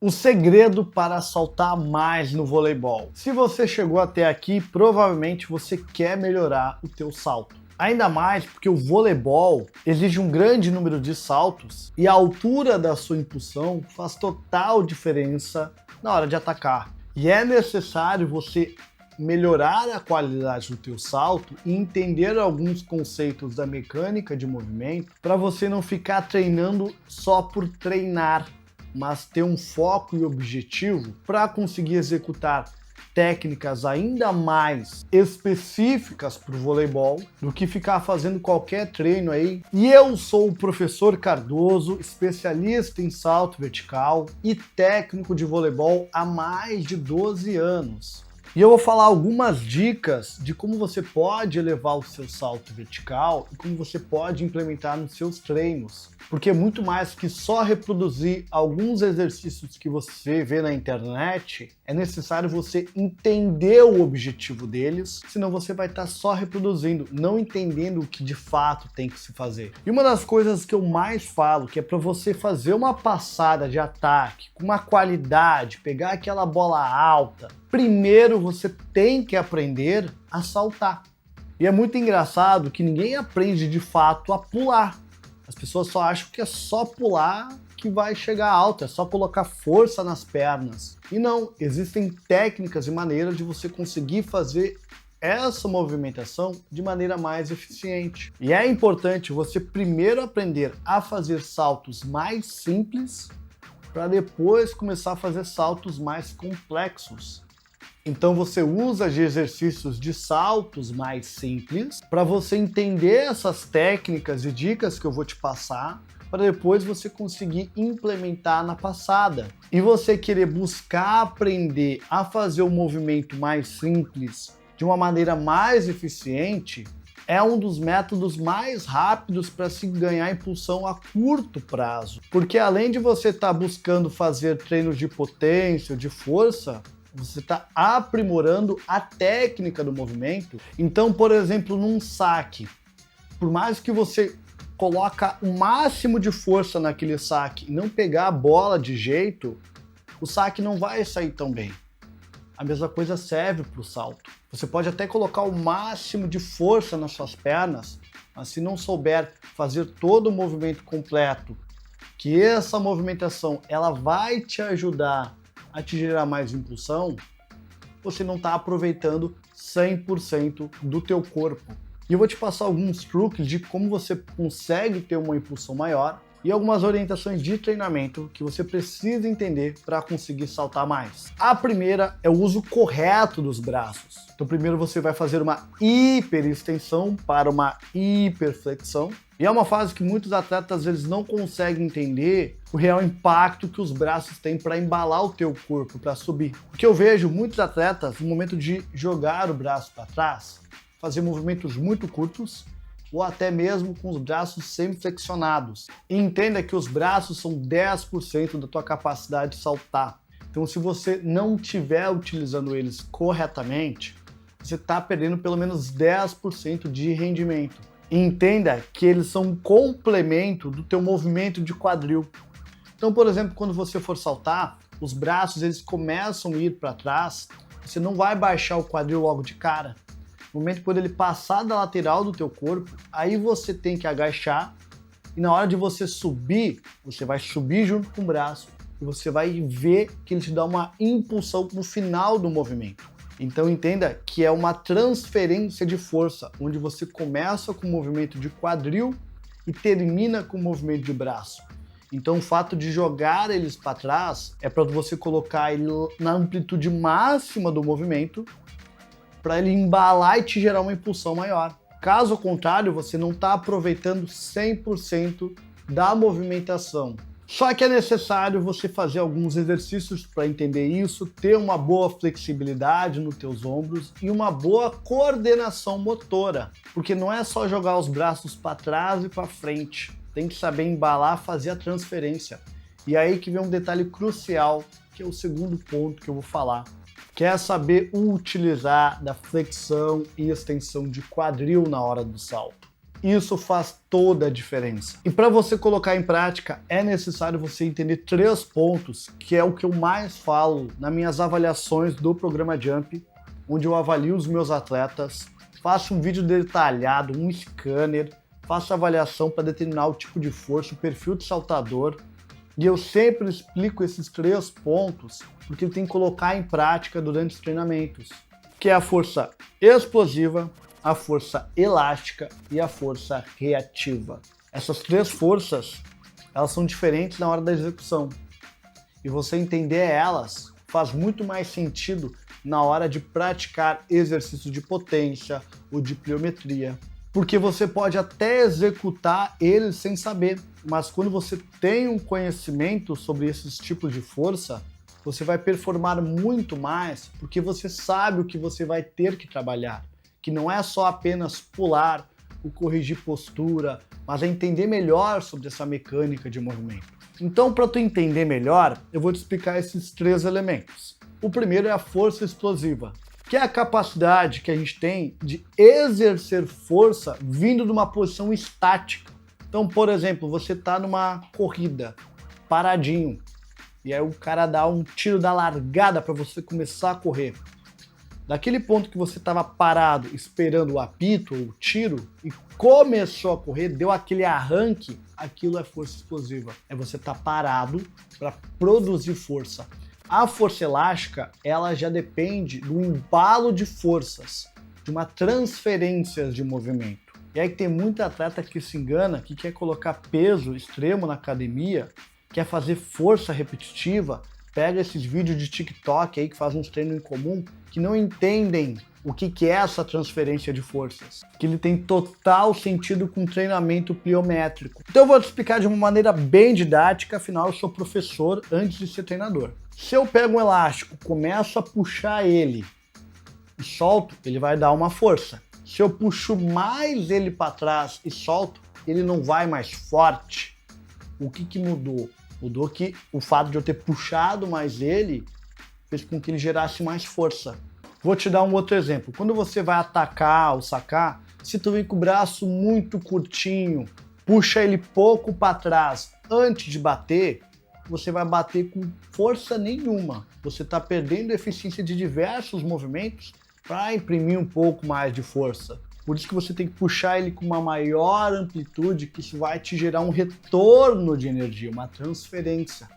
O segredo para saltar mais no voleibol. Se você chegou até aqui, provavelmente você quer melhorar o teu salto. Ainda mais porque o voleibol exige um grande número de saltos e a altura da sua impulsão faz total diferença na hora de atacar. E é necessário você melhorar a qualidade do teu salto e entender alguns conceitos da mecânica de movimento para você não ficar treinando só por treinar, mas ter um foco e objetivo para conseguir executar técnicas ainda mais específicas para o voleibol do que ficar fazendo qualquer treino aí. E eu sou o professor Cardoso, especialista em salto vertical e técnico de voleibol há mais de 12 anos. E eu vou falar algumas dicas de como você pode elevar o seu salto vertical e como você pode implementar nos seus treinos. Porque muito mais que só reproduzir alguns exercícios que você vê na internet, é necessário você entender o objetivo deles, senão você vai estar só reproduzindo, não entendendo o que de fato tem que se fazer. E uma das coisas que eu mais falo, que é para você fazer uma passada de ataque com uma qualidade, pegar aquela bola alta, primeiro você tem que aprender a saltar. E é muito engraçado que ninguém aprende de fato a pular. As pessoas só acham que é só pular que vai chegar alto, é só colocar força nas pernas. E não, existem técnicas e maneiras de você conseguir fazer essa movimentação de maneira mais eficiente. E é importante você primeiro aprender a fazer saltos mais simples para depois começar a fazer saltos mais complexos. Então você usa de exercícios de saltos mais simples para você entender essas técnicas e dicas que eu vou te passar para depois você conseguir implementar na passada. E você querer buscar aprender a fazer o movimento mais simples de uma maneira mais eficiente é um dos métodos mais rápidos para se ganhar impulsão a curto prazo. Porque além de você estar buscando fazer treinos de potência, de força, você está aprimorando a técnica do movimento. Então, por exemplo, num saque, por mais que você coloca o máximo de força naquele saque e não pegar a bola de jeito, o saque não vai sair tão bem. A mesma coisa serve para o salto. Você pode até colocar o máximo de força nas suas pernas, mas se não souber fazer todo o movimento completo, que essa movimentação ela vai te ajudar a te gerar mais impulsão, você não está aproveitando 100% do teu corpo. E eu vou te passar alguns truques de como você consegue ter uma impulsão maior e algumas orientações de treinamento que você precisa entender para conseguir saltar mais. A primeira é o uso correto dos braços. Então primeiro você vai fazer uma hiperextensão para uma hiperflexão. E é uma fase que muitos atletas eles não conseguem entender o real impacto que os braços têm para embalar o teu corpo, para subir. Porque eu vejo muitos atletas, no momento de jogar o braço para trás, fazer movimentos muito curtos, ou até mesmo com os braços semiflexionados. E entenda que os braços são 10% da tua capacidade de saltar. Então se você não estiver utilizando eles corretamente, você está perdendo pelo menos 10% de rendimento. E entenda que eles são um complemento do teu movimento de quadril. Então, por exemplo, quando você for saltar, os braços eles começam a ir para trás, você não vai baixar o quadril logo de cara. No momento quando ele passar da lateral do teu corpo, aí você tem que agachar e na hora de você subir, você vai subir junto com o braço e você vai ver que ele te dá uma impulsão no final do movimento. Então entenda que é uma transferência de força, onde você começa com o movimento de quadril e termina com o movimento de braço. Então o fato de jogar eles para trás é para você colocar ele na amplitude máxima do movimento para ele embalar e te gerar uma impulsão maior. Caso contrário, você não está aproveitando 100% da movimentação. Só que é necessário você fazer alguns exercícios para entender isso, ter uma boa flexibilidade nos teus ombros e uma boa coordenação motora, porque não é só jogar os braços para trás e para frente, tem que saber embalar, fazer a transferência. E aí que vem um detalhe crucial, que é o segundo ponto que eu vou falar, que é saber utilizar da flexão e extensão de quadril na hora do salto. Isso faz toda a diferença. E para você colocar em prática, é necessário você entender 3 pontos, que é o que eu mais falo nas minhas avaliações do programa Jump, onde eu avalio os meus atletas, faço um vídeo detalhado, um scanner, faço avaliação para determinar o tipo de força, o perfil de saltador, e eu sempre explico esses 3 pontos, porque tem que colocar em prática durante os treinamentos, que é a força explosiva, a força elástica e a força reativa. Essas 3 forças, elas são diferentes na hora da execução. E você entender elas faz muito mais sentido na hora de praticar exercícios de potência ou de pliometria. Porque você pode até executar eles sem saber, mas quando você tem um conhecimento sobre esses tipos de força, você vai performar muito mais, porque você sabe o que você vai ter que trabalhar. Que não é só apenas pular ou corrigir postura, mas é entender melhor sobre essa mecânica de movimento. Então, para tu entender melhor, eu vou te explicar esses 3 elementos. O primeiro é a força explosiva, que é a capacidade que a gente tem de exercer força vindo de uma posição estática. Então, por exemplo, você está numa corrida, paradinho, e aí o cara dá um tiro da largada para você começar a correr. Daquele ponto que você estava parado esperando o apito ou o tiro e começou a correr, deu aquele arranque, aquilo é força explosiva. É você estar parado para produzir força. A força elástica, ela já depende do embalo de forças, de uma transferência de movimento. E aí que tem muita atleta que se engana, que quer colocar peso extremo na academia, quer fazer força repetitiva, pega esses vídeos de TikTok aí que fazem uns treinos em comum, que não entendem o que é essa transferência de forças, que ele tem total sentido com treinamento pliométrico. Então eu vou te explicar de uma maneira bem didática, afinal eu sou professor antes de ser treinador. Se eu pego um elástico, começo a puxar ele e solto, ele vai dar uma força. Se eu puxo mais ele para trás e solto, ele não vai mais forte. O que mudou? Mudou que o fato de eu ter puxado mais ele fez com que ele gerasse mais força. Vou te dar um outro exemplo. Quando você vai atacar ou sacar, se tu vem com o braço muito curtinho, puxa ele pouco para trás antes de bater, você vai bater com força nenhuma. Você está perdendo a eficiência de diversos movimentos para imprimir um pouco mais de força. Por isso que você tem que puxar ele com uma maior amplitude, que isso vai te gerar um retorno de energia, uma transferência.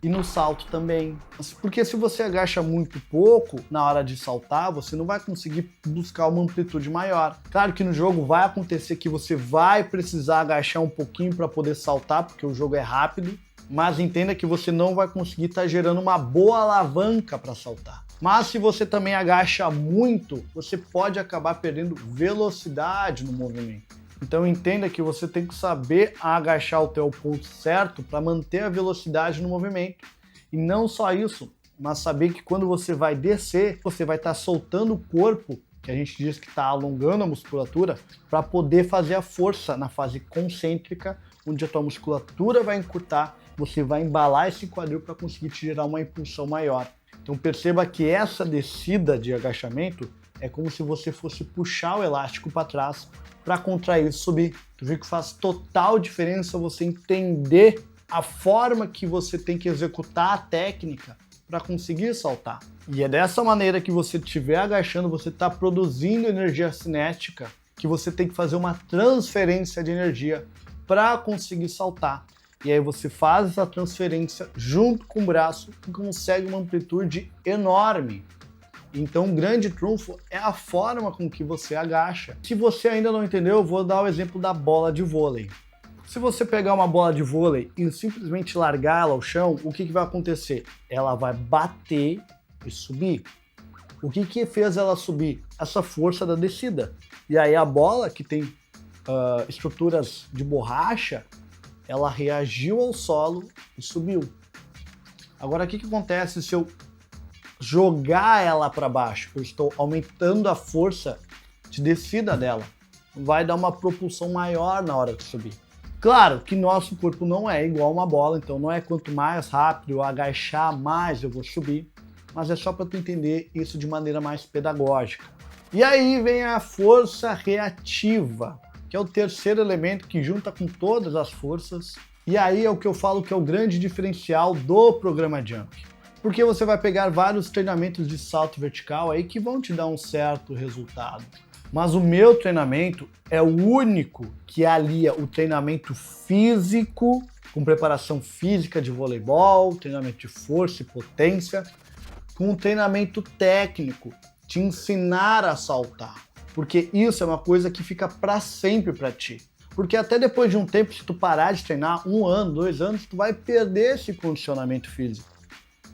E no salto também. Porque se você agacha muito pouco na hora de saltar, você não vai conseguir buscar uma amplitude maior. Claro que no jogo vai acontecer que você vai precisar agachar um pouquinho para poder saltar, porque o jogo é rápido, mas entenda que você não vai conseguir estar gerando uma boa alavanca para saltar. Mas se você também agacha muito, você pode acabar perdendo velocidade no movimento. Então entenda que você tem que saber agachar o teu ponto certo para manter a velocidade no movimento. E não só isso, mas saber que quando você vai descer, você vai estar soltando o corpo, que a gente diz que está alongando a musculatura, para poder fazer a força na fase concêntrica, onde a tua musculatura vai encurtar, você vai embalar esse quadril para conseguir te gerar uma impulsão maior. Então perceba que essa descida de agachamento é como se você fosse puxar o elástico para trás para contrair e subir. Tu viu que faz total diferença você entender a forma que você tem que executar a técnica para conseguir saltar. E é dessa maneira que você estiver agachando, você está produzindo energia cinética, que você tem que fazer uma transferência de energia para conseguir saltar. E aí você faz essa transferência junto com o braço e consegue uma amplitude enorme. Então o grande trunfo é a forma com que você agacha. Se você ainda não entendeu, eu vou dar o exemplo da bola de vôlei. Se você pegar uma bola de vôlei e simplesmente largar ela ao chão, o que vai acontecer? Ela vai bater e subir. O que fez ela subir? Essa força da descida. E aí a bola, que tem estruturas de borracha, ela reagiu ao solo e subiu. Agora, o que acontece se eu jogar ela para baixo? Eu estou aumentando a força de descida dela. Vai dar uma propulsão maior na hora de subir. Claro que nosso corpo não é igual uma bola, então não é quanto mais rápido eu agachar, mais eu vou subir. Mas é só para tu entender isso de maneira mais pedagógica. E aí vem a força reativa, que é o terceiro elemento que junta com todas as forças. E aí é o que eu falo que é o grande diferencial do programa Jump. Porque você vai pegar vários treinamentos de salto vertical aí que vão te dar um certo resultado. Mas o meu treinamento é o único que alia o treinamento físico, com preparação física de voleibol, treinamento de força e potência, com um treinamento técnico, te ensinar a saltar. Porque isso é uma coisa que fica para sempre para ti. Porque até depois de um tempo, se tu parar de treinar, 1 ano, 2 anos, tu vai perder esse condicionamento físico.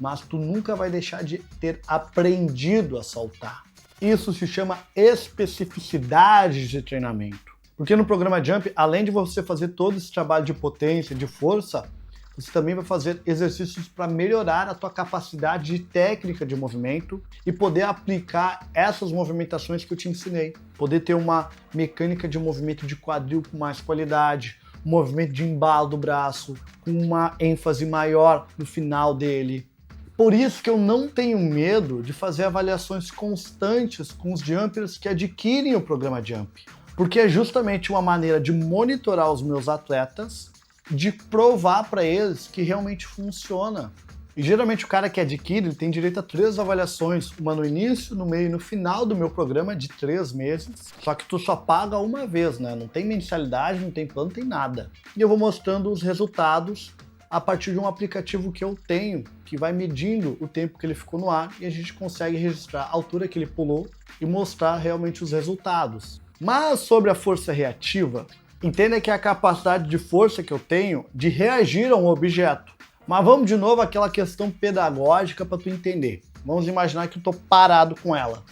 Mas tu nunca vai deixar de ter aprendido a saltar. Isso se chama especificidade de treinamento. Porque no programa Jump, além de você fazer todo esse trabalho de potência, de força, você também vai fazer exercícios para melhorar a tua capacidade de técnica de movimento e poder aplicar essas movimentações que eu te ensinei. Poder ter uma mecânica de movimento de quadril com mais qualidade, um movimento de embalo do braço, com uma ênfase maior no final dele. Por isso que eu não tenho medo de fazer avaliações constantes com os jumpers que adquirem o programa Jump. Porque é justamente uma maneira de monitorar os meus atletas, de provar para eles que realmente funciona. E geralmente o cara que adquire, ele tem direito a 3 avaliações, uma no início, no meio e no final do meu programa de 3 meses. Só que tu só paga uma vez, né? Não tem mensalidade, não tem plano, não tem nada. E eu vou mostrando os resultados a partir de um aplicativo que eu tenho, que vai medindo o tempo que ele ficou no ar e a gente consegue registrar a altura que ele pulou e mostrar realmente os resultados. Mas sobre a força reativa, entenda que é a capacidade de força que eu tenho de reagir a um objeto. Mas vamos de novo àquela questão pedagógica para tu entender. Vamos imaginar que eu estou parado com ela.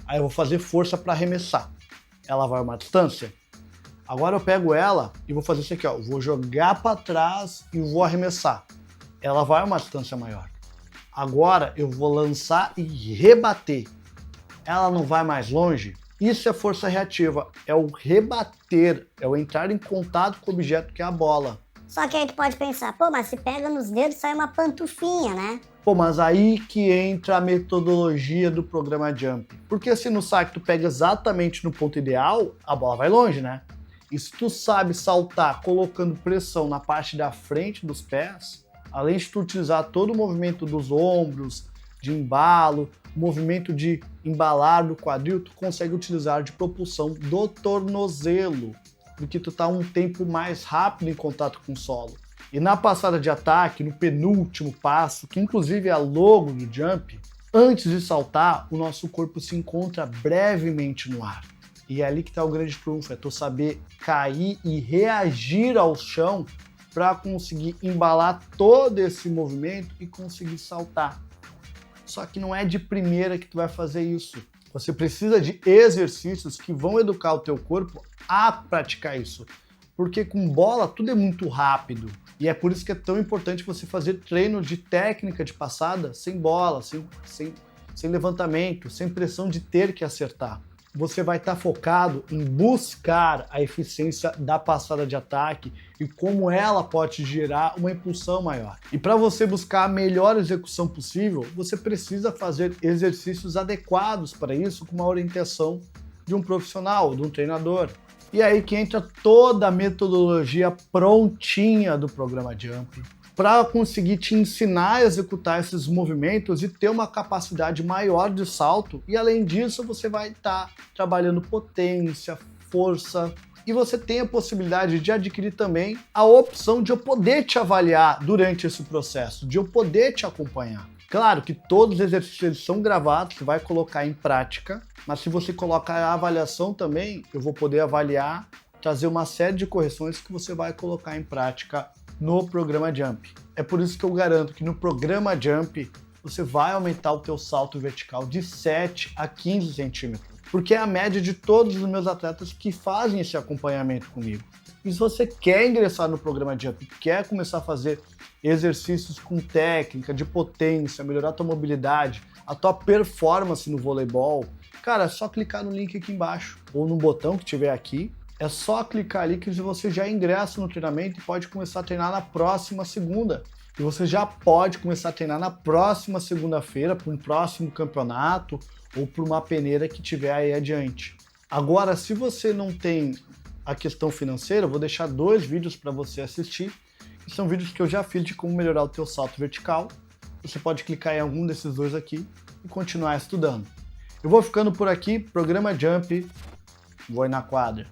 Aí eu vou fazer força para arremessar. Ela vai uma distância. Agora eu pego ela e vou fazer isso aqui, ó. Vou jogar para trás e vou arremessar. Ela vai uma distância maior. Agora eu vou lançar e rebater. Ela não vai mais longe? Isso é força reativa, é o rebater, é o entrar em contato com o objeto que é a bola. Só que aí tu pode pensar, pô, mas se pega nos dedos sai uma pantufinha, né? Pô, mas aí que entra a metodologia do programa Jump. Porque se no saque tu pega exatamente no ponto ideal, a bola vai longe, né? E se tu sabe saltar colocando pressão na parte da frente dos pés, além de tu utilizar todo o movimento dos ombros, de embalo, movimento de embalar do quadril, tu consegue utilizar de propulsão do tornozelo, porque tu tá um tempo mais rápido em contato com o solo. E na passada de ataque, no penúltimo passo, que inclusive é a logo do Jump, antes de saltar, o nosso corpo se encontra brevemente no ar. E é ali que está o grande trunfo, é tu saber cair e reagir ao chão para conseguir embalar todo esse movimento e conseguir saltar. Só que não é de primeira que tu vai fazer isso. Você precisa de exercícios que vão educar o teu corpo a praticar isso. Porque com bola tudo é muito rápido. E é por isso que é tão importante você fazer treino de técnica de passada sem bola, sem levantamento, sem pressão de ter que acertar. Você vai estar focado em buscar a eficiência da passada de ataque e como ela pode gerar uma impulsão maior. E para você buscar a melhor execução possível, você precisa fazer exercícios adequados para isso com uma orientação de um profissional, de um treinador. E aí que entra toda a metodologia prontinha do programa Jump para conseguir te ensinar a executar esses movimentos e ter uma capacidade maior de salto. E além disso, você vai estar trabalhando potência, força, e você tem a possibilidade de adquirir também a opção de eu poder te avaliar durante esse processo, de eu poder te acompanhar. Claro que todos os exercícios são gravados, você vai colocar em prática, mas se você colocar a avaliação também, eu vou poder avaliar, trazer uma série de correções que você vai colocar em prática no programa Jump. É por isso que eu garanto que no programa Jump você vai aumentar o teu salto vertical de 7 a 15 centímetros, porque é a média de todos os meus atletas que fazem esse acompanhamento comigo. E se você quer ingressar no programa Jump, quer começar a fazer exercícios com técnica, de potência, melhorar a tua mobilidade, a tua performance no voleibol, cara, é só clicar no link aqui embaixo, ou no botão que tiver aqui. É só clicar ali que você já ingressa no treinamento e pode começar a treinar na próxima segunda. E você já pode começar a treinar na próxima segunda-feira para um próximo campeonato ou para uma peneira que tiver aí adiante. Agora, se você não tem a questão financeira, eu vou deixar 2 vídeos para você assistir, que são vídeos que eu já fiz de como melhorar o teu salto vertical. Você pode clicar em algum desses 2 aqui e continuar estudando. Eu vou ficando por aqui, programa Jump, vou na quadra.